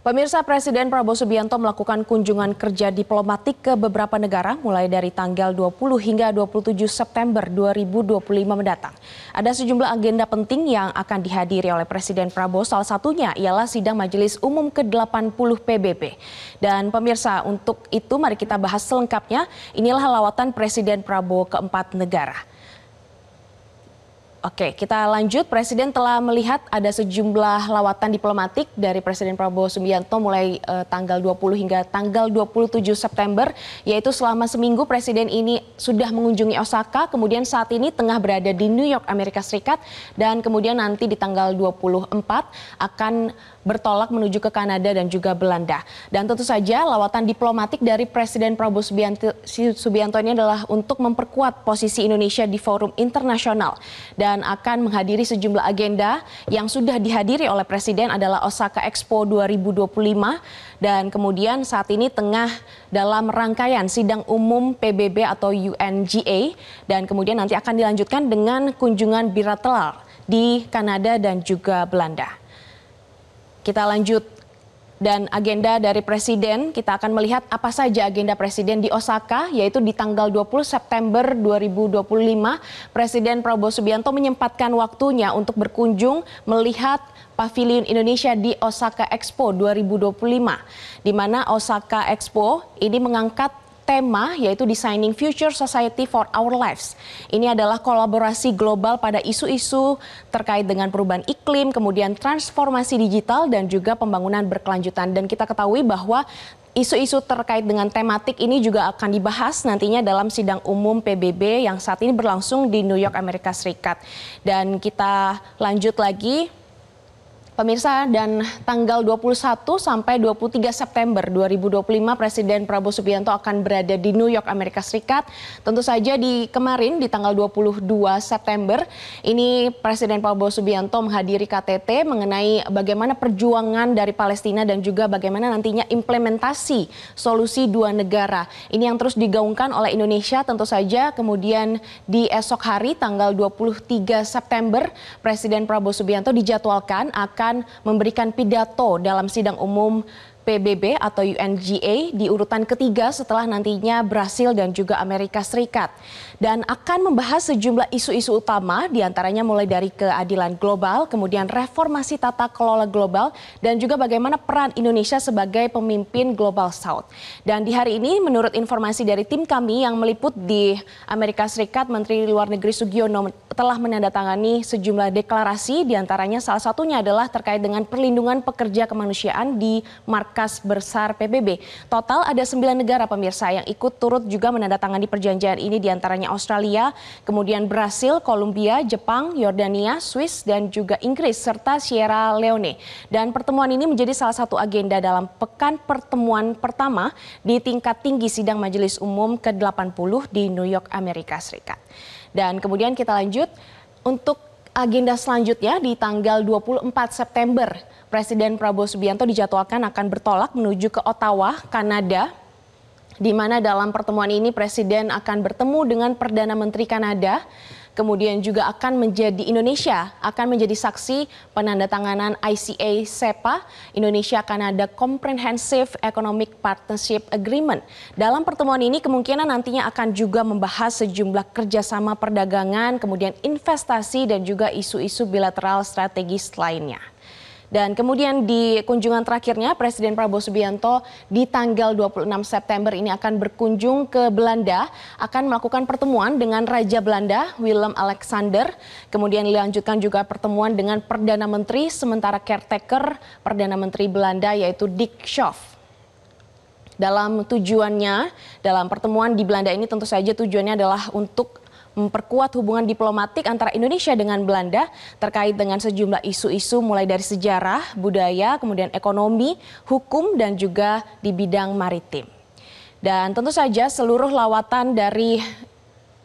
Pemirsa, Presiden Prabowo Subianto melakukan kunjungan kerja diplomatik ke beberapa negara mulai dari tanggal 20 hingga 27 September 2025 mendatang. Ada sejumlah agenda penting yang akan dihadiri oleh Presiden Prabowo, salah satunya ialah sidang Majelis Umum ke-80 PBB. Dan pemirsa, untuk itu mari kita bahas selengkapnya. Inilah lawatan Presiden Prabowo ke 4 negara. Oke, kita lanjut. Presiden telah melihat ada sejumlah lawatan diplomatik dari Presiden Prabowo Subianto mulai tanggal 20 hingga tanggal 27 September, yaitu selama seminggu Presiden ini sudah mengunjungi Osaka, kemudian saat ini tengah berada di New York, Amerika Serikat, dan kemudian nanti di tanggal 24 akan bertolak menuju ke Kanada dan juga Belanda. Dan tentu saja lawatan diplomatik dari Presiden Prabowo Subianto ini adalah untuk memperkuat posisi Indonesia di forum internasional dan akan menghadiri sejumlah agenda. Yang sudah dihadiri oleh Presiden adalah Osaka Expo 2025 dan kemudian saat ini tengah dalam rangkaian sidang umum PBB atau UNGA dan kemudian nanti akan dilanjutkan dengan kunjungan bilateral di Kanada dan juga Belanda. Kita lanjut, dan agenda dari Presiden, kita akan melihat apa saja agenda Presiden di Osaka, yaitu di tanggal 20 September 2025, Presiden Prabowo Subianto menyempatkan waktunya untuk berkunjung melihat Pavilion Indonesia di Osaka Expo 2025, di mana Osaka Expo ini mengangkat tema yaitu Designing Future Society for Our Lives. Ini adalah kolaborasi global pada isu-isu terkait dengan perubahan iklim, kemudian transformasi digital dan juga pembangunan berkelanjutan. Dan kita ketahui bahwa isu-isu terkait dengan tematik ini juga akan dibahas nantinya dalam sidang umum PBB yang saat ini berlangsung di New York, Amerika Serikat. Dan kita lanjut lagi. Pemirsa, dan tanggal 21 sampai 23 September 2025 Presiden Prabowo Subianto akan berada di New York, Amerika Serikat. Tentu saja di kemarin di tanggal 22 September ini Presiden Prabowo Subianto menghadiri KTT mengenai bagaimana perjuangan dari Palestina dan juga bagaimana nantinya implementasi solusi dua negara. Ini yang terus digaungkan oleh Indonesia tentu saja. Kemudian di esok hari tanggal 23 September Presiden Prabowo Subianto dijadwalkan akan memberikan pidato dalam sidang umum PBB atau UNGA di urutan ketiga setelah nantinya Brasil dan juga Amerika Serikat. Dan akan membahas sejumlah isu-isu utama diantaranya mulai dari keadilan global, kemudian reformasi tata kelola global, dan juga bagaimana peran Indonesia sebagai pemimpin Global South. Dan di hari ini menurut informasi dari tim kami yang meliput di Amerika Serikat, Menteri Luar Negeri Sugiono telah menandatangani sejumlah deklarasi, diantaranya salah satunya adalah terkait dengan perlindungan pekerja kemanusiaan di markas besar PBB. Total ada 9 negara pemirsa yang ikut turut juga menandatangani perjanjian ini, diantaranya Australia, kemudian Brasil, Kolombia, Jepang, Yordania, Swiss, dan juga Inggris, serta Sierra Leone. Dan pertemuan ini menjadi salah satu agenda dalam pekan pertemuan pertama di tingkat tinggi sidang Majelis Umum ke-80 di New York, Amerika Serikat. Dan kemudian kita lanjut untuk agenda selanjutnya di tanggal 24 September. Presiden Prabowo Subianto dijadwalkan akan bertolak menuju ke Ottawa, Kanada, di mana dalam pertemuan ini Presiden akan bertemu dengan Perdana Menteri Kanada, kemudian juga Indonesia akan menjadi saksi penandatanganan ICA SEPA, Indonesia-Kanada Comprehensive Economic Partnership Agreement. Dalam pertemuan ini kemungkinan nantinya akan juga membahas sejumlah kerjasama perdagangan, kemudian investasi dan juga isu-isu bilateral strategis lainnya. Dan kemudian di kunjungan terakhirnya Presiden Prabowo Subianto di tanggal 26 September ini akan berkunjung ke Belanda, akan melakukan pertemuan dengan Raja Belanda Willem-Alexander, kemudian dilanjutkan juga pertemuan dengan Perdana Menteri sementara caretaker Perdana Menteri Belanda yaitu Dick Schoof. Dalam pertemuan di Belanda ini tentu saja tujuannya adalah untuk memperkuat hubungan diplomatik antara Indonesia dengan Belanda terkait dengan sejumlah isu-isu mulai dari sejarah, budaya, kemudian ekonomi, hukum, dan juga di bidang maritim. Dan tentu saja seluruh lawatan dari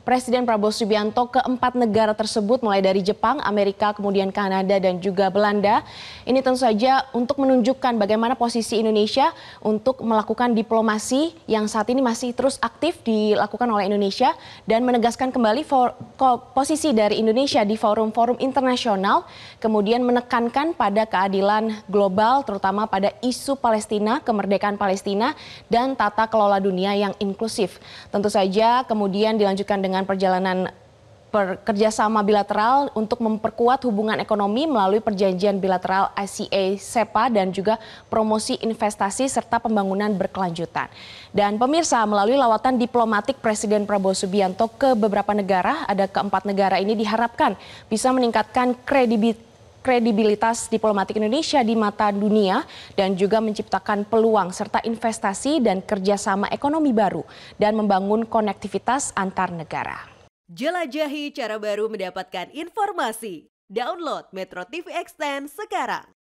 Presiden Prabowo Subianto ke 4 negara tersebut mulai dari Jepang, Amerika, kemudian Kanada dan juga Belanda. Ini tentu saja untuk menunjukkan bagaimana posisi Indonesia untuk melakukan diplomasi yang saat ini masih terus aktif dilakukan oleh Indonesia dan menegaskan kembali posisi dari Indonesia di forum-forum internasional, kemudian menekankan pada keadilan global terutama pada isu Palestina, kemerdekaan Palestina, dan tata kelola dunia yang inklusif. Tentu saja kemudian dilanjutkan dengan perjalanan kerjasama bilateral untuk memperkuat hubungan ekonomi melalui perjanjian bilateral ICA-SEPA dan juga promosi investasi serta pembangunan berkelanjutan. Dan pemirsa, melalui lawatan diplomatik Presiden Prabowo Subianto ke beberapa negara, ada keempat negara ini diharapkan bisa meningkatkan kredibilitas diplomatik Indonesia di mata dunia dan juga menciptakan peluang serta investasi dan kerjasama ekonomi baru dan membangun konektivitas antar negara. Jelajahi cara baru mendapatkan informasi. Download Metro TV Extend sekarang.